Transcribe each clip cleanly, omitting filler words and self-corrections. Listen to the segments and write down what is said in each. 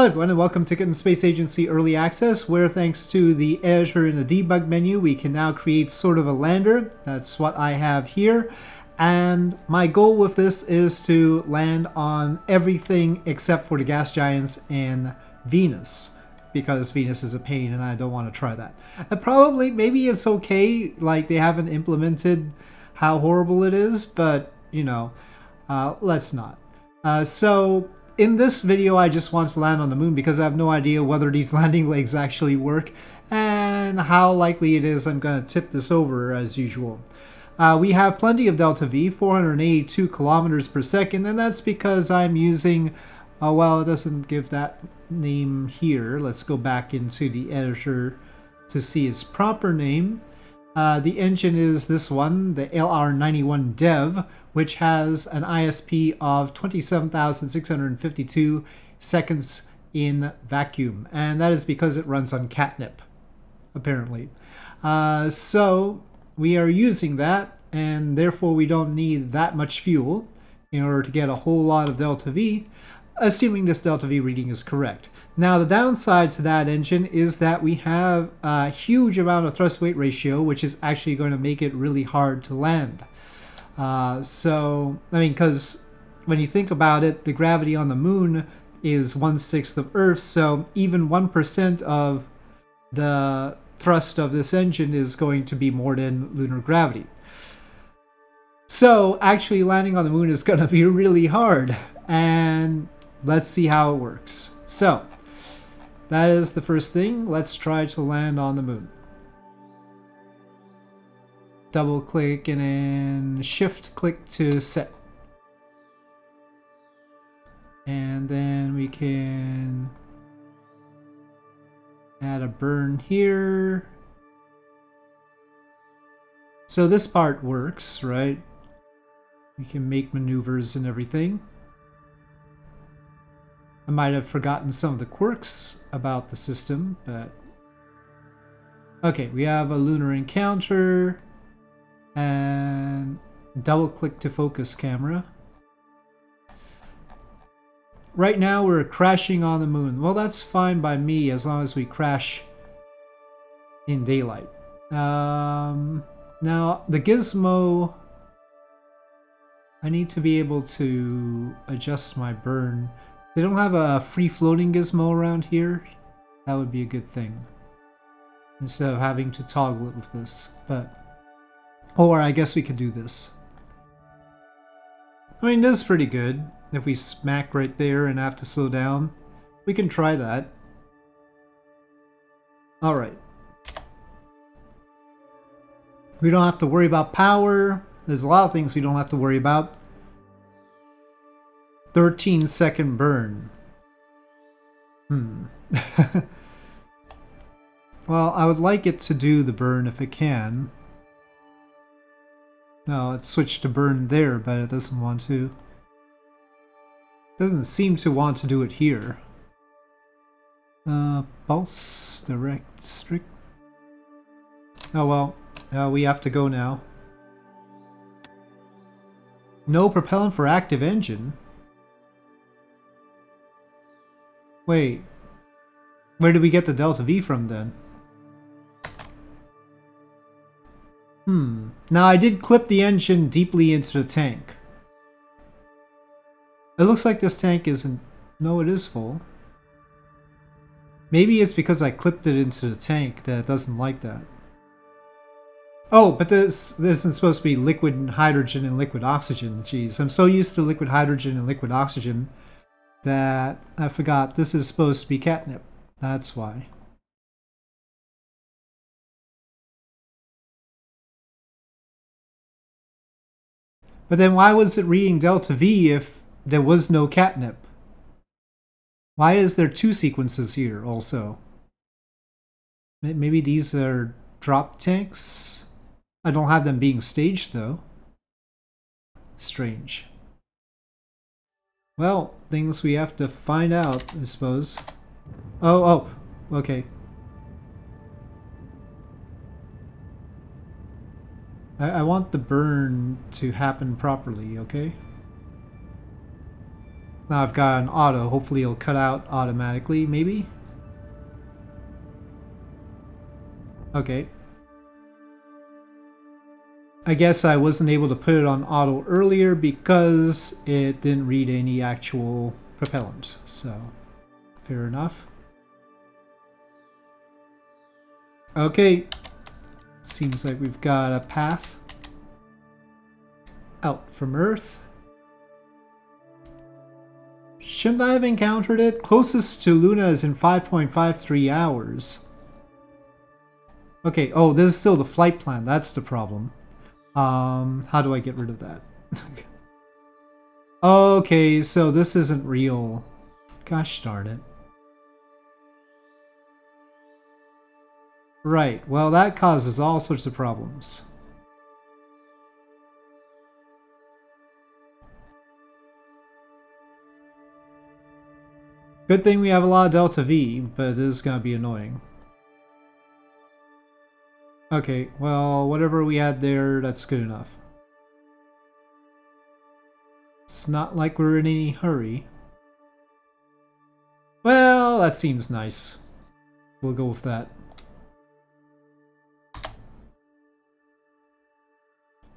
Hello everyone and welcome to Kitten Space Agency Early Access, where thanks to the editor in the debug menu we can now create sort of a lander. That's what I have here. And my goal with this is to land on everything except for the gas giants and Venus, because Venus is a pain and I don't want to try that. Probably, maybe it's okay, like they haven't implemented how horrible it is, but you know, let's not. So in this video, I just want to land on the moon because I have no idea whether these landing legs actually work and how likely it is I'm going to tip this over as usual. We have plenty of delta V, 482 kilometers per second, and that's because I'm using, well, it doesn't give that name here. Let's go back into the editor to see its proper name. The engine is this one, the LR91 Dev, which has an ISP of 27,652 seconds in vacuum. And that is because it runs on catnip, apparently. So we are using that, and therefore we don't need that much fuel in order to get a whole lot of delta V, assuming this delta V reading is correct. Now, the downside to that engine is that we have a huge amount of thrust-weight ratio, which is actually going to make it really hard to land. So, I mean, because when you think about it, the gravity on the moon is 1/6 of Earth's, so even 1% of the thrust of this engine is going to be more than lunar gravity. So, actually landing on the moon is going to be really hard, and let's see how it works. So, that is the first thing. Let's try to land on the moon. Double click and then shift click to set. And then we can add a burn here. So this part works, right? We can make maneuvers and everything. I might have forgotten some of the quirks about the system, but okay, we have a lunar encounter and double click to focus camera. Right now we're crashing on the moon. Well, that's fine by me as long as we crash in daylight. Now the gizmo, I need to be able to adjust my burn. They don't have a free-floating gizmo around here. That would be a good thing, instead of having to toggle it with this. But, or I guess we could do this. I mean, this is pretty good. If we smack right there and have to slow down, we can try that. Alright. We don't have to worry about power. There's a lot of things we don't have to worry about. 13-second burn. Well, I would like it to do the burn if it can. No, it switched to burn there, but it doesn't want to. Doesn't seem to want to do it here. Pulse, direct, strict. Oh well, we have to go now. No propellant for active engine. Wait, where did we get the delta V from then? Now I did clip the engine deeply into the tank. It looks like this tank isn't... No, it is full. Maybe it's because I clipped it into the tank that it doesn't like that. Oh, but this isn't supposed to be liquid hydrogen and liquid oxygen. Jeez, I'm so used to liquid hydrogen and liquid oxygen that I forgot this is supposed to be catnip. That's why. But then why was it reading delta V if there was no catnip? Why is there two sequences here also? Maybe these are drop tanks? I don't have them being staged though. Strange. Well, things we have to find out, I suppose. Oh, okay. I want the burn to happen properly, okay? Now I've got an auto. Hopefully it'll cut out automatically, maybe? Okay. I guess I wasn't able to put it on auto earlier because it didn't read any actual propellant. So, fair enough. Okay. Seems like we've got a path out from Earth. Shouldn't I have encountered it? Closest to Luna is in 5.53 hours. Okay, oh, this is still the flight plan. That's the problem. How do I get rid of that? Okay, so this isn't real. Gosh darn it. Right, well that causes all sorts of problems. Good thing we have a lot of Delta V, but it is gonna be annoying. Okay, well, whatever we had there, that's good enough. It's not like we're in any hurry. Well, that seems nice. We'll go with that.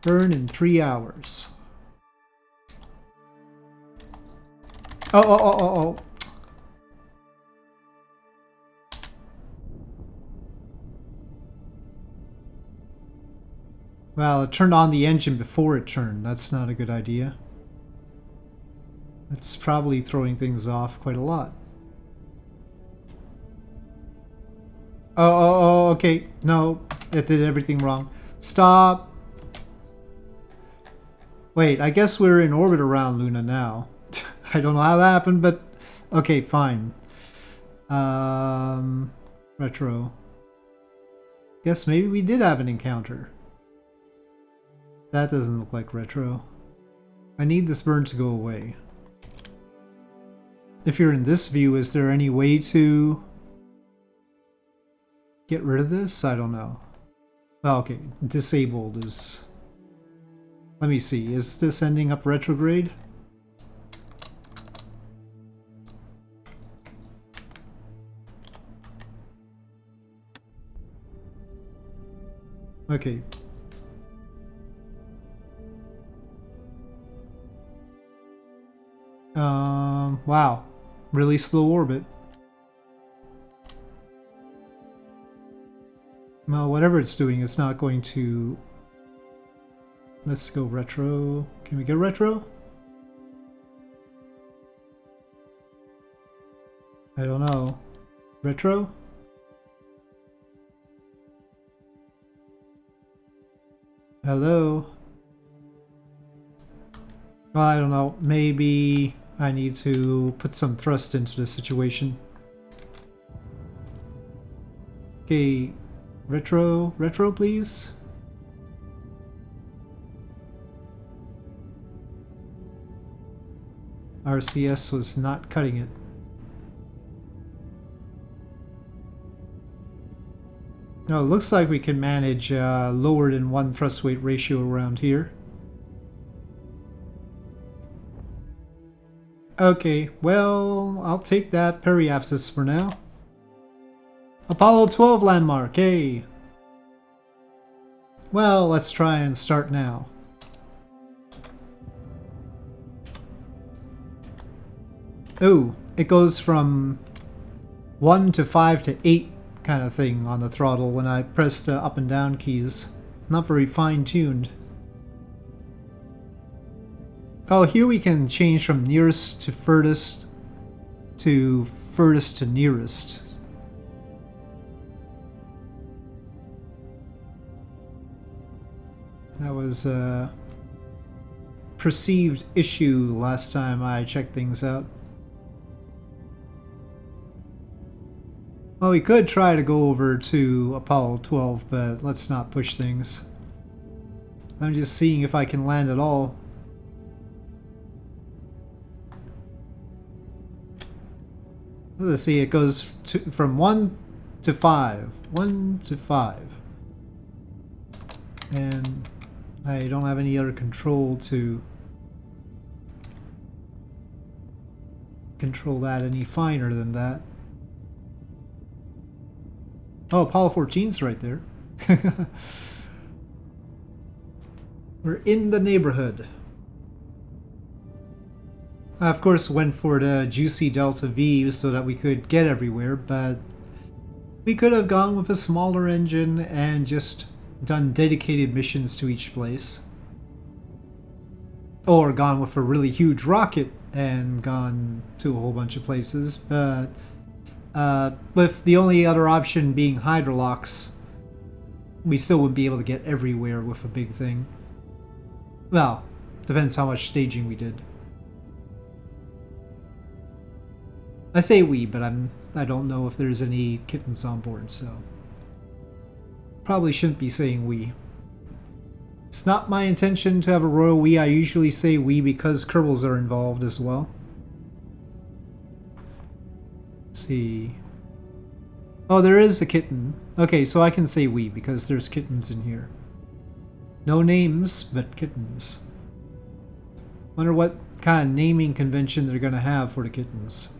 Burn in 3 hours. Oh. Well, it turned on the engine before it turned. That's not a good idea. It's probably throwing things off quite a lot. Oh, okay. No, it did everything wrong. Stop. Wait, I guess we're in orbit around Luna now. I don't know how that happened, but okay, fine. Retro. Guess maybe we did have an encounter. That doesn't look like retro. I need this burn to go away. If you're in this view, is there any way to get rid of this? I don't know. Oh, okay, disabled is... Let me see, is this ending up retrograde? Okay. Wow. Really slow orbit. Well, whatever it's doing, it's not going to... Let's go retro. Can we get retro? I don't know. Retro? Hello? Well, I don't know. Maybe I need to put some thrust into the situation. Okay, retro, please. RCS was not cutting it. No, it looks like we can manage lower than 1 thrust weight ratio around here. Okay, well, I'll take that periapsis for now. Apollo 12 landmark, hey! Well, let's try and start now. Oh, it goes from 1 to 5 to 8 kind of thing on the throttle when I press the up and down keys. Not very fine-tuned. Oh, here we can change from nearest to furthest to nearest. That was a perceived issue last time I checked things out. Well, we could try to go over to Apollo 12, but let's not push things. I'm just seeing if I can land at all. Let's see, it goes from 1 to 5. 1 to 5. And I don't have any other control to... control that any finer than that. Oh, Apollo 14's right there. We're in the neighborhood. I, of course, went for the juicy Delta V so that we could get everywhere, but we could have gone with a smaller engine and just done dedicated missions to each place. Or gone with a really huge rocket and gone to a whole bunch of places, but with the only other option being Hydrolox, we still wouldn't be able to get everywhere with a big thing. Well, depends how much staging we did. I say we, but I don't know if there's any kittens on board, so probably shouldn't be saying we. It's not my intention to have a royal we. I usually say we because Kerbals are involved as well. Let's see. Oh, there is a kitten. Okay, so I can say we because there's kittens in here. No names, but kittens. Wonder what kind of naming convention they're gonna have for the kittens.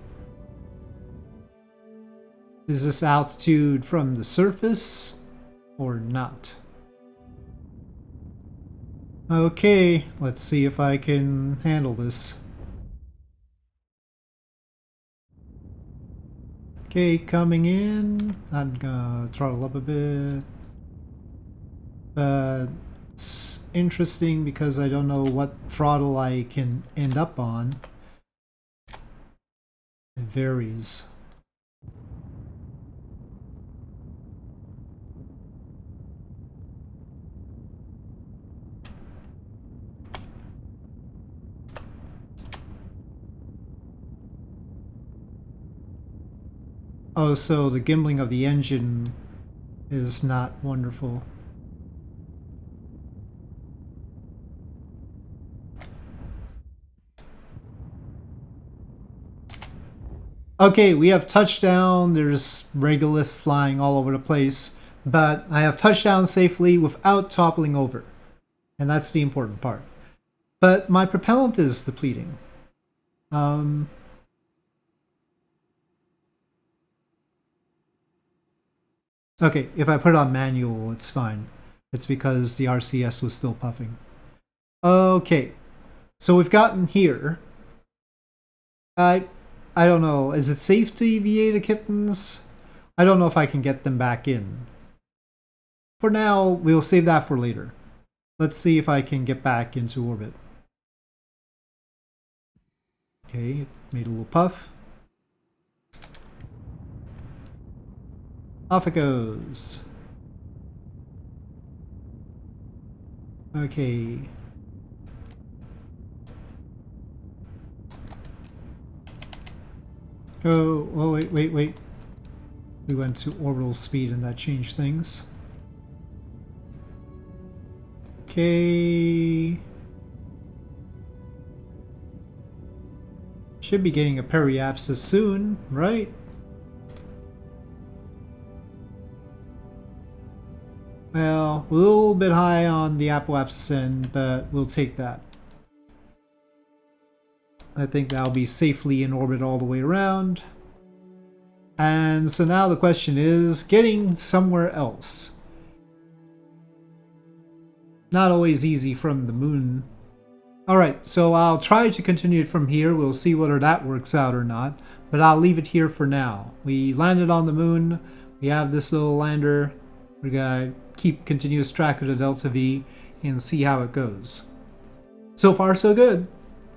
Is this altitude from the surface or not? Okay, let's see if I can handle this. Okay, coming in. I'm gonna throttle up a bit. But it's interesting because I don't know what throttle I can end up on. It varies. Oh, so the gimbling of the engine is not wonderful. Okay, we have touchdown. There's regolith flying all over the place, but I have touchdown safely without toppling over. And that's the important part. But my propellant is depleting. Okay, if I put it on manual, it's fine. It's because the RCS was still puffing. Okay, so we've gotten here. I don't know, is it safe to EVA the kittens? I don't know if I can get them back in. For now, we'll save that for later. Let's see if I can get back into orbit. Okay, it made a little puff. Off it goes. Okay. Oh, wait. We went to orbital speed and that changed things. Okay. Should be getting a periapsis soon, right? Well, a little bit high on the apoapsis end, but we'll take that. I think that'll be safely in orbit all the way around. And so now the question is getting somewhere else. Not always easy from the moon. Alright, so I'll try to continue it from here. We'll see whether that works out or not. But I'll leave it here for now. We landed on the moon. We have this little lander. We're gonna keep continuous track of the Delta V and see how it goes. So far, so good.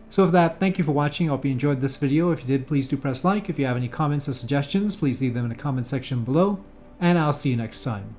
So with that, thank you for watching. I hope you enjoyed this video. If you did, please do press like. If you have any comments or suggestions, please leave them in the comment section below. And I'll see you next time.